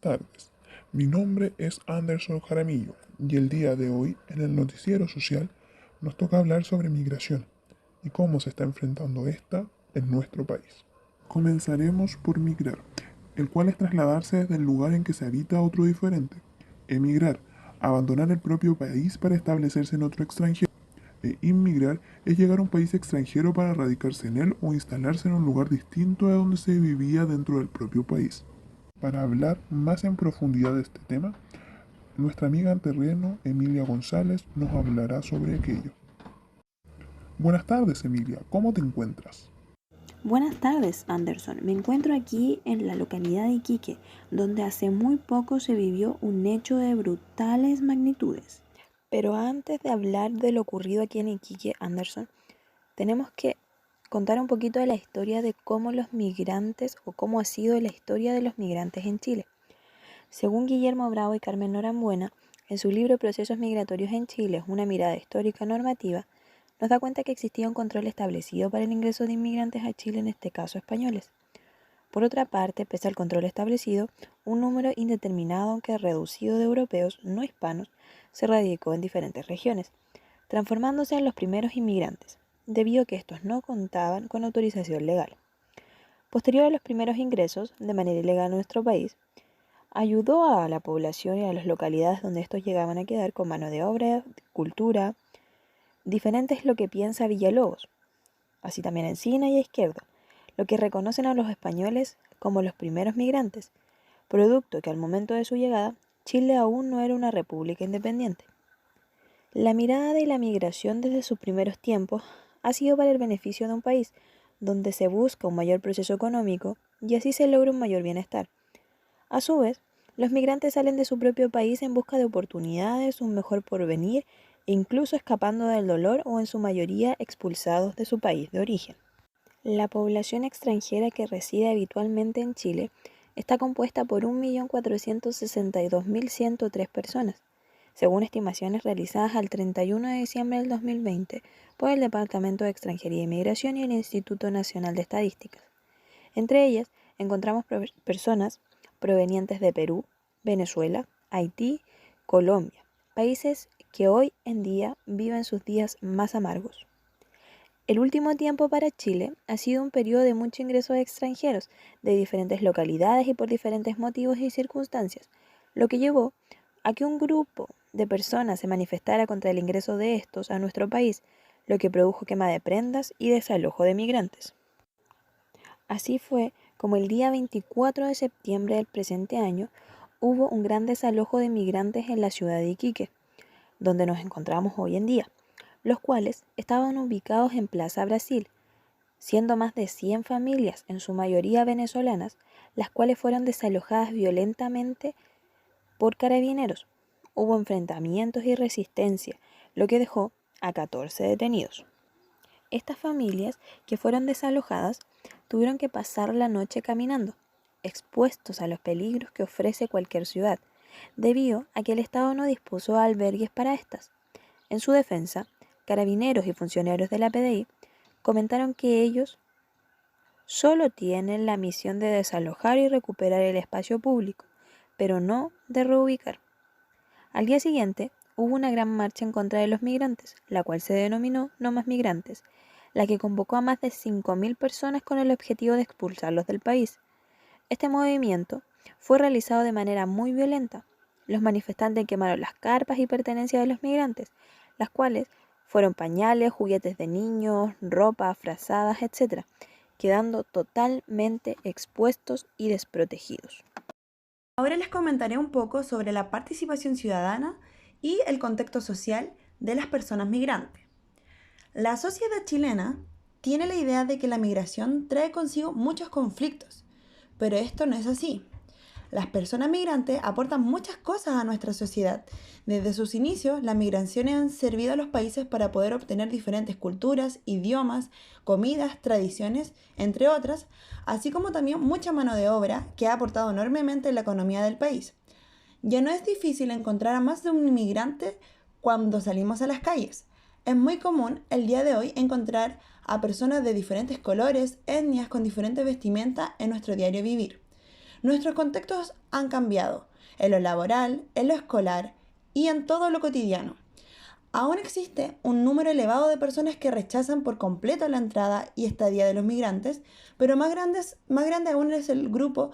tardes. Mi nombre es Anderson Jaramillo y el día de hoy en el noticiero social nos toca hablar sobre migración y cómo se está enfrentando esta en nuestro país. Comenzaremos por migrar, el cual es trasladarse desde el lugar en que se habita a otro diferente. Emigrar, abandonar el propio país para establecerse en otro extranjero. E inmigrar es llegar a un país extranjero para radicarse en él o instalarse en un lugar distinto a donde se vivía dentro del propio país. Para hablar más en profundidad de este tema, nuestra amiga en terreno, Emilia González, nos hablará sobre aquello. Buenas tardes, Emilia, ¿cómo te encuentras? Buenas tardes, Anderson. Me encuentro aquí en la localidad de Iquique, donde hace muy poco se vivió un hecho de brutales magnitudes. Pero antes de hablar de lo ocurrido aquí en Iquique, Anderson, tenemos que contar un poquito de la historia de cómo los migrantes o cómo ha sido la historia de los migrantes en Chile. Según Guillermo Bravo y Carmen Norambuena, en su libro Procesos Migratorios en Chile, una mirada histórica normativa, nos da cuenta que existía un control establecido para el ingreso de inmigrantes a Chile, en este caso españoles. Por otra parte, pese al control establecido, un número indeterminado, aunque reducido, de europeos no hispanos se radicó en diferentes regiones, transformándose en los primeros inmigrantes, debido a que estos no contaban con autorización legal. Posterior a los primeros ingresos de manera ilegal a nuestro país, ayudó a la población y a las localidades donde estos llegaban a quedar con mano de obra, cultura. Diferente es lo que piensa Villalobos, así también Encina y Izquierdo, lo que reconocen a los españoles como los primeros migrantes, producto que al momento de su llegada, Chile aún no era una república independiente. La mirada de la migración desde sus primeros tiempos ha sido para el beneficio de un país, donde se busca un mayor proceso económico y así se logra un mayor bienestar. A su vez, los migrantes salen de su propio país en busca de oportunidades, un mejor porvenir, e incluso escapando del dolor o en su mayoría expulsados de su país de origen. La población extranjera que reside habitualmente en Chile está compuesta por 1.462.103 personas, según estimaciones realizadas al 31 de diciembre del 2020 por el Departamento de Extranjería y Migración y el Instituto Nacional de Estadísticas. Entre ellas encontramos personas provenientes de Perú, Venezuela, Haití, Colombia, países que hoy en día viven sus días más amargos. El último tiempo para Chile ha sido un periodo de mucho ingreso de extranjeros de diferentes localidades y por diferentes motivos y circunstancias, lo que llevó a que un grupo de personas se manifestara contra el ingreso de estos a nuestro país, lo que produjo quema de prendas y desalojo de migrantes. Así fue como el día 24 de septiembre del presente año hubo un gran desalojo de migrantes en la ciudad de Iquique, donde nos encontramos hoy en día, los cuales estaban ubicados en Plaza Brasil, siendo más de 100 familias, en su mayoría venezolanas, las cuales fueron desalojadas violentamente por carabineros. Hubo enfrentamientos y resistencia, lo que dejó a 14 detenidos. Estas familias que fueron desalojadas tuvieron que pasar la noche caminando, expuestos a los peligros que ofrece cualquier ciudad, debido a que el Estado no dispuso albergues para estas. En su defensa, carabineros y funcionarios de la PDI comentaron que ellos solo tienen la misión de desalojar y recuperar el espacio público, pero no de reubicar. Al día siguiente, hubo una gran marcha en contra de los migrantes, la cual se denominó No Más Migrantes, la que convocó a más de 5.000 personas con el objetivo de expulsarlos del país. Este movimiento fue realizado de manera muy violenta. Los manifestantes quemaron las carpas y pertenencias de los migrantes, las cuales fueron pañales, juguetes de niños, ropa, frazadas, etc., quedando totalmente expuestos y desprotegidos. Ahora les comentaré un poco sobre la participación ciudadana y el contexto social de las personas migrantes. La sociedad chilena tiene la idea de que la migración trae consigo muchos conflictos, pero esto no es así. Las personas migrantes aportan muchas cosas a nuestra sociedad. Desde sus inicios, las migraciones han servido a los países para poder obtener diferentes culturas, idiomas, comidas, tradiciones, entre otras, así como también mucha mano de obra que ha aportado enormemente en la economía del país. Ya no es difícil encontrar a más de un inmigrante cuando salimos a las calles. Es muy común el día de hoy encontrar a personas de diferentes colores, etnias, con diferentes vestimentas en nuestro diario vivir. nuestros contextos han cambiado, en lo laboral, en lo escolar y en todo lo cotidiano. Aún existe un número elevado de personas que rechazan por completo la entrada y estadía de los migrantes, pero más grande aún es el grupo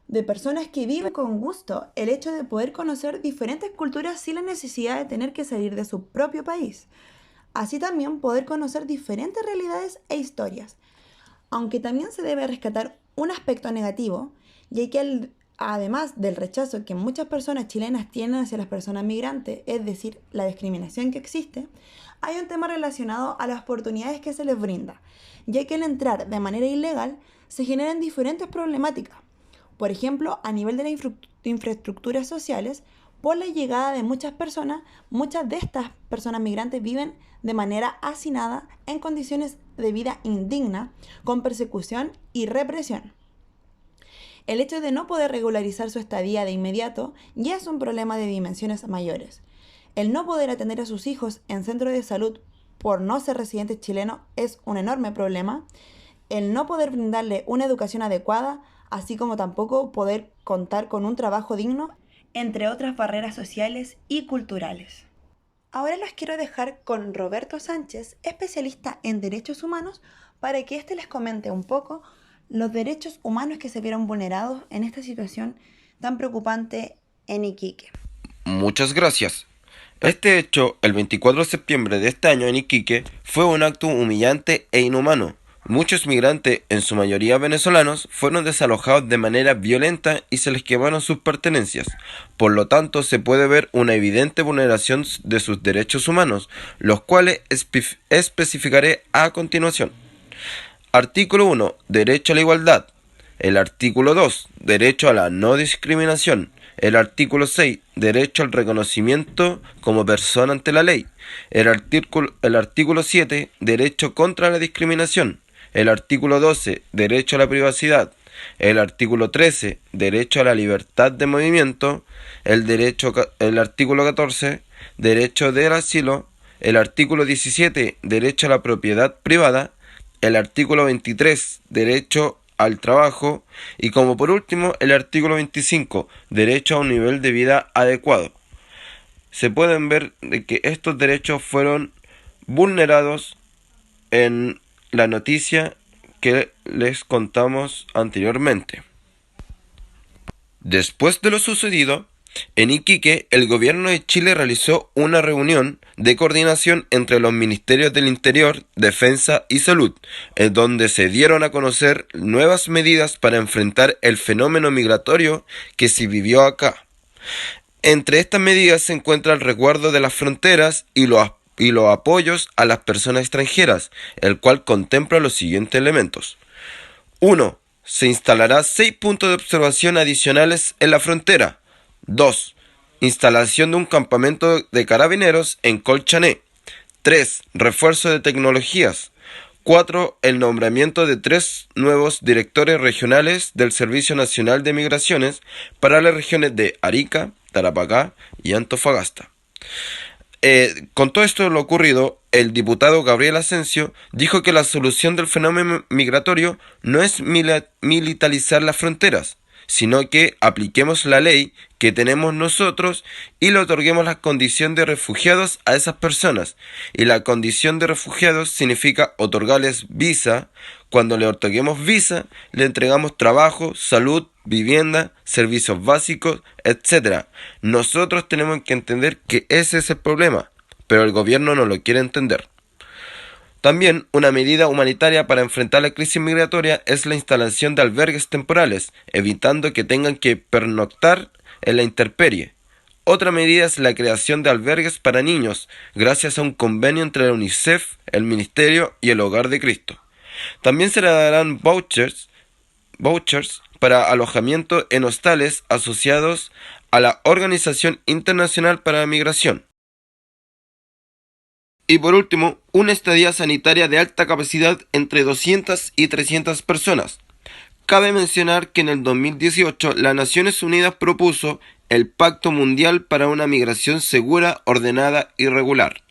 de personas que viven con gusto el hecho de poder conocer diferentes culturas sin la necesidad de tener que salir de su propio país. Así también poder conocer diferentes realidades e historias. Aunque también se debe rescatar un aspecto negativo, ya que además del rechazo que muchas personas chilenas tienen hacia las personas migrantes, es decir, la discriminación que existe, hay un tema relacionado a las oportunidades que se les brinda, ya que al entrar de manera ilegal se generan diferentes problemáticas. Por ejemplo, a nivel de las infraestructuras sociales, por la llegada de muchas personas, muchas de estas personas migrantes viven de manera hacinada en condiciones de vida indigna, con persecución y represión. El hecho de no poder regularizar su estadía de inmediato ya es un problema de dimensiones mayores. El no poder atender a sus hijos en centros de salud por no ser residentes chilenos es un enorme problema. El no poder brindarle una educación adecuada, así como tampoco poder contar con un trabajo digno, entre otras barreras sociales y culturales. Ahora los quiero dejar con Roberto Sánchez, especialista en derechos humanos, para que éste les comente un poco los derechos humanos que se vieron vulnerados en esta situación tan preocupante en Iquique. Muchas gracias. Este hecho, el 24 de septiembre de este año en Iquique, fue un acto humillante e inhumano. Muchos migrantes, en su mayoría venezolanos, fueron desalojados de manera violenta y se les quemaron sus pertenencias. Por lo tanto, se puede ver una evidente vulneración de sus derechos humanos, los cuales especificaré a continuación. Artículo 1. Derecho a la igualdad. El artículo 2. Derecho a la no discriminación. El artículo 6. Derecho al reconocimiento como persona ante la ley. El artículo 7. Derecho contra la discriminación. El artículo 12. Derecho a la privacidad. El artículo 13. Derecho a la libertad de movimiento. El artículo 14. Derecho del asilo. El artículo 17. Derecho a la propiedad privada. El artículo 23. Derecho al trabajo. Y como por último, el artículo 25. Derecho a un nivel de vida adecuado. Se pueden ver que estos derechos fueron vulnerados en la noticia que les contamos anteriormente. Después de lo sucedido, en Iquique, el gobierno de Chile realizó una reunión de coordinación entre los ministerios del Interior, Defensa y Salud, en donde se dieron a conocer nuevas medidas para enfrentar el fenómeno migratorio que se vivió acá. Entre estas medidas se encuentra el resguardo de las fronteras y los apoyos a las personas extranjeras, el cual contempla los siguientes elementos. 1. Se instalará 6 puntos de observación adicionales en la frontera. 2. Instalación de un campamento de carabineros en Colchané. 3. Refuerzo de tecnologías. 4. El nombramiento de 3 nuevos directores regionales del Servicio Nacional de Migraciones para las regiones de Arica, Tarapacá y Antofagasta. Con todo esto lo ocurrido, el diputado Gabriel Asensio dijo que la solución del fenómeno migratorio no es militarizar las fronteras, sino que apliquemos la ley que tenemos nosotros y le otorguemos la condición de refugiados a esas personas. Y la condición de refugiados significa otorgarles visa. Cuando le otorguemos visa, le entregamos trabajo, salud, vivienda, servicios básicos, etc. Nosotros tenemos que entender que ese es el problema, pero el gobierno no lo quiere entender. También una medida humanitaria para enfrentar la crisis migratoria es la instalación de albergues temporales, evitando que tengan que pernoctar en la intemperie. Otra medida es la creación de albergues para niños, gracias a un convenio entre la UNICEF, el Ministerio y el Hogar de Cristo. También se le darán vouchers para alojamiento en hostales asociados a la Organización Internacional para la Migración. Y por último, una estadía sanitaria de alta capacidad entre 200 y 300 personas. Cabe mencionar que en el 2018 las Naciones Unidas propuso el Pacto Mundial para una Migración Segura, Ordenada y Regular,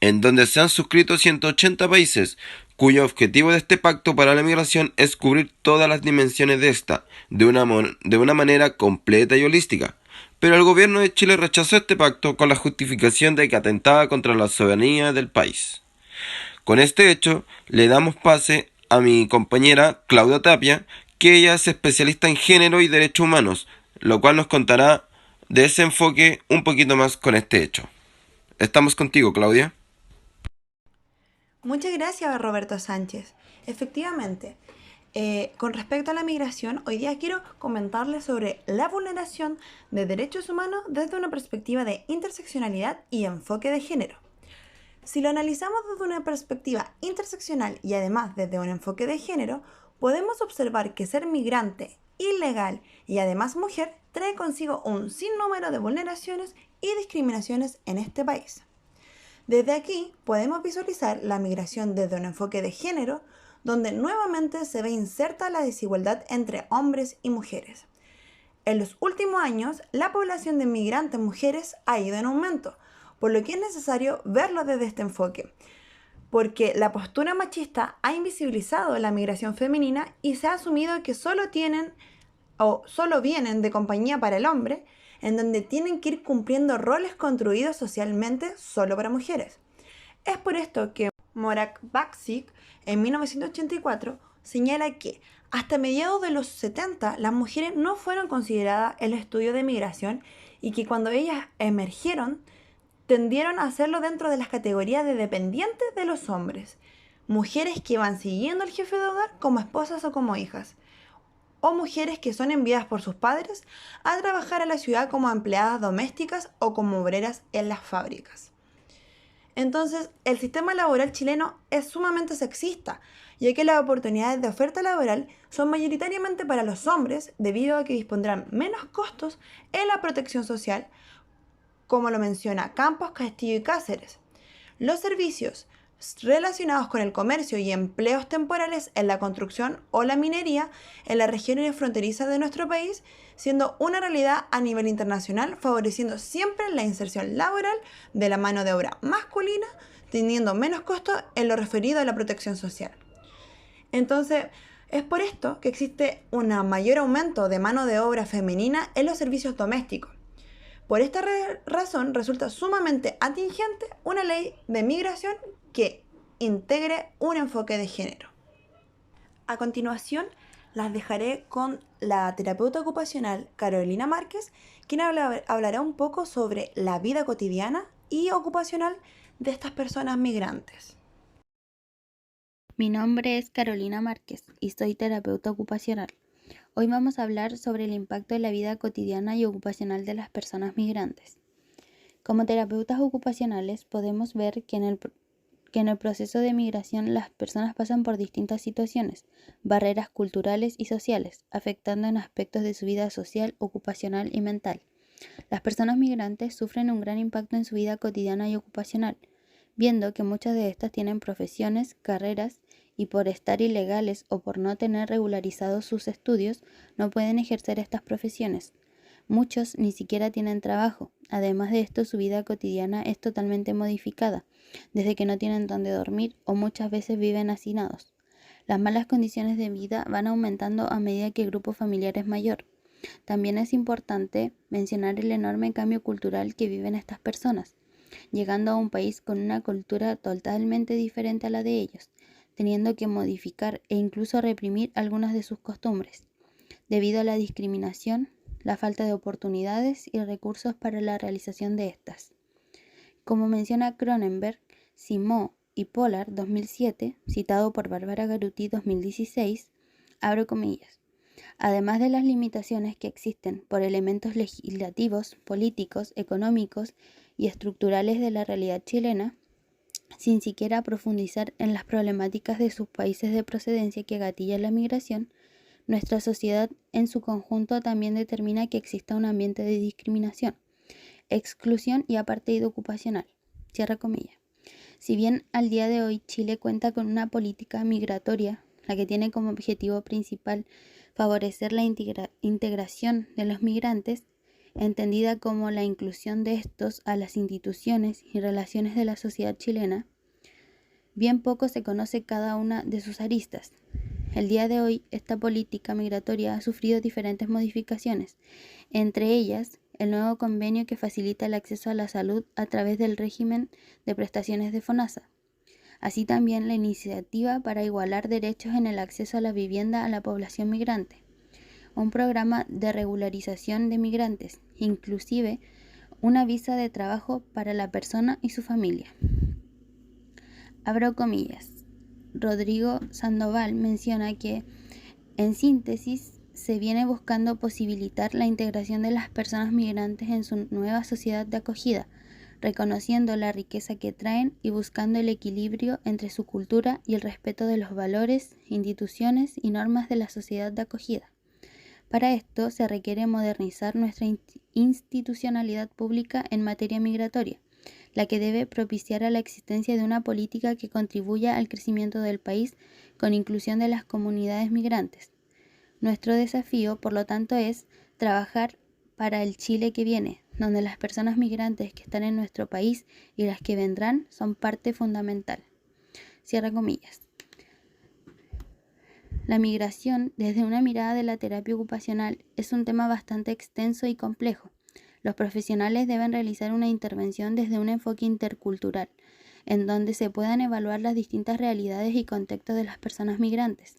en donde se han suscrito 180 países, cuyo objetivo de este pacto para la migración es cubrir todas las dimensiones de esta, de una manera completa y holística. Pero el gobierno de Chile rechazó este pacto con la justificación de que atentaba contra la soberanía del país. Con este hecho, le damos pase a mi compañera Claudia Tapia, que ella es especialista en género y derechos humanos, lo cual nos contará de ese enfoque un poquito más con este hecho. Estamos contigo, Claudia. Muchas gracias, Roberto Sánchez. Efectivamente, con respecto a la migración, hoy día quiero comentarles sobre la vulneración de derechos humanos desde una perspectiva de interseccionalidad y enfoque de género. Si lo analizamos desde una perspectiva interseccional y además desde un enfoque de género, podemos observar que ser migrante, ilegal y además mujer trae consigo un sinnúmero de vulneraciones y discriminaciones en este país. Desde aquí podemos visualizar la migración desde un enfoque de género, donde nuevamente se ve inserta la desigualdad entre hombres y mujeres. En los últimos años, la población de migrantes mujeres ha ido en aumento, por lo que es necesario verlo desde este enfoque, porque la postura machista ha invisibilizado la migración femenina y se ha asumido que solo vienen de compañía para el hombre, en donde tienen que ir cumpliendo roles construidos socialmente solo para mujeres. Es por esto que Morak Baksik, en 1984, señala que hasta mediados de los 70 las mujeres no fueron consideradas en el estudio de migración y que cuando ellas emergieron, tendieron a hacerlo dentro de las categorías de dependientes de los hombres, mujeres que van siguiendo al jefe de hogar como esposas o como hijas, o mujeres que son enviadas por sus padres a trabajar a la ciudad como empleadas domésticas o como obreras en las fábricas. Entonces, el sistema laboral chileno es sumamente sexista, ya que las oportunidades de oferta laboral son mayoritariamente para los hombres debido a que dispondrán menos costos en la protección social, como lo menciona Campos, Castillo y Cáceres. Los servicios relacionados con el comercio y empleos temporales en la construcción o la minería en las regiones fronterizas de nuestro país, siendo una realidad a nivel internacional, favoreciendo siempre la inserción laboral de la mano de obra masculina, teniendo menos costos en lo referido a la protección social. Entonces, es por esto que existe un mayor aumento de mano de obra femenina en los servicios domésticos. Por esta razón resulta sumamente atingente una ley de migración que integre un enfoque de género. A continuación, las dejaré con la terapeuta ocupacional Carolina Márquez, quien hablará un poco sobre la vida cotidiana y ocupacional de estas personas migrantes. Mi nombre es Carolina Márquez y soy terapeuta ocupacional. Hoy vamos a hablar sobre el impacto de la vida cotidiana y ocupacional de las personas migrantes. Como terapeutas ocupacionales podemos ver que en el proceso de migración las personas pasan por distintas situaciones, barreras culturales y sociales, afectando en aspectos de su vida social, ocupacional y mental. Las personas migrantes sufren un gran impacto en su vida cotidiana y ocupacional, viendo que muchas de estas tienen profesiones, carreras, y por estar ilegales o por no tener regularizados sus estudios, no pueden ejercer estas profesiones. Muchos ni siquiera tienen trabajo. Además de esto, su vida cotidiana es totalmente modificada, desde que no tienen dónde dormir o muchas veces viven hacinados. Las malas condiciones de vida van aumentando a medida que el grupo familiar es mayor. También es importante mencionar el enorme cambio cultural que viven estas personas, llegando a un país con una cultura totalmente diferente a la de ellos, teniendo que modificar e incluso reprimir algunas de sus costumbres, debido a la discriminación, la falta de oportunidades y recursos para la realización de estas. Como menciona Cronenberg, Simó y Pollard 2007, citado por Bárbara Garuti 2016, abro comillas, además de las limitaciones que existen por elementos legislativos, políticos, económicos y estructurales de la realidad chilena, sin siquiera profundizar en las problemáticas de sus países de procedencia que gatilla la migración, nuestra sociedad en su conjunto también determina que exista un ambiente de discriminación, exclusión y apartheid ocupacional. Cierra comillas. Si bien al día de hoy Chile cuenta con una política migratoria, la que tiene como objetivo principal favorecer la integración de los migrantes, entendida como la inclusión de estos a las instituciones y relaciones de la sociedad chilena, bien poco se conoce cada una de sus aristas. El día de hoy, esta política migratoria ha sufrido diferentes modificaciones, entre ellas el nuevo convenio que facilita el acceso a la salud a través del régimen de prestaciones de FONASA. Así también la iniciativa para igualar derechos en el acceso a la vivienda a la población migrante, un programa de regularización de migrantes, inclusive una visa de trabajo para la persona y su familia. Abro comillas. Rodrigo Sandoval menciona que, en síntesis, se viene buscando posibilitar la integración de las personas migrantes en su nueva sociedad de acogida, reconociendo la riqueza que traen y buscando el equilibrio entre su cultura y el respeto de los valores, instituciones y normas de la sociedad de acogida. Para esto se requiere modernizar nuestra institucionalidad pública en materia migratoria, la que debe propiciar a la existencia de una política que contribuya al crecimiento del país con inclusión de las comunidades migrantes. Nuestro desafío, por lo tanto, es trabajar para el Chile que viene, donde las personas migrantes que están en nuestro país y las que vendrán son parte fundamental. Cierra comillas. La migración, desde una mirada de la terapia ocupacional, es un tema bastante extenso y complejo. Los profesionales deben realizar una intervención desde un enfoque intercultural, en donde se puedan evaluar las distintas realidades y contextos de las personas migrantes,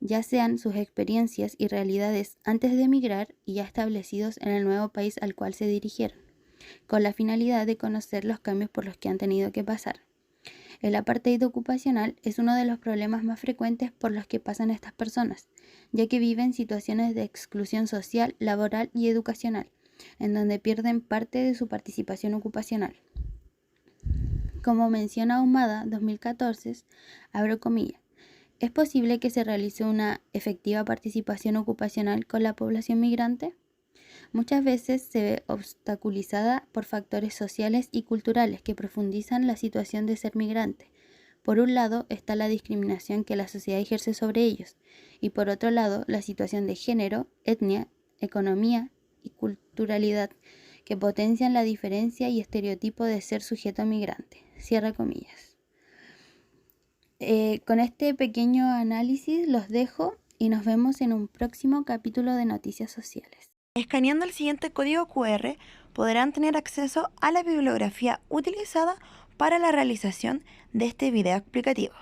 ya sean sus experiencias y realidades antes de emigrar y ya establecidos en el nuevo país al cual se dirigieron, con la finalidad de conocer los cambios por los que han tenido que pasar. El apartheid ocupacional es uno de los problemas más frecuentes por los que pasan estas personas, ya que viven situaciones de exclusión social, laboral y educacional, en donde pierden parte de su participación ocupacional. Como menciona Ahumada, 2014, abro comillas, ¿es posible que se realice una efectiva participación ocupacional con la población migrante? Muchas veces se ve obstaculizada por factores sociales y culturales que profundizan la situación de ser migrante. Por un lado está la discriminación que la sociedad ejerce sobre ellos, y por otro lado la situación de género, etnia, economía y culturalidad que potencian la diferencia y estereotipo de ser sujeto migrante. Cierra comillas. Con este pequeño análisis los dejo y nos vemos en un próximo capítulo de Noticias Sociales. Escaneando el siguiente código QR podrán tener acceso a la bibliografía utilizada para la realización de este video explicativo.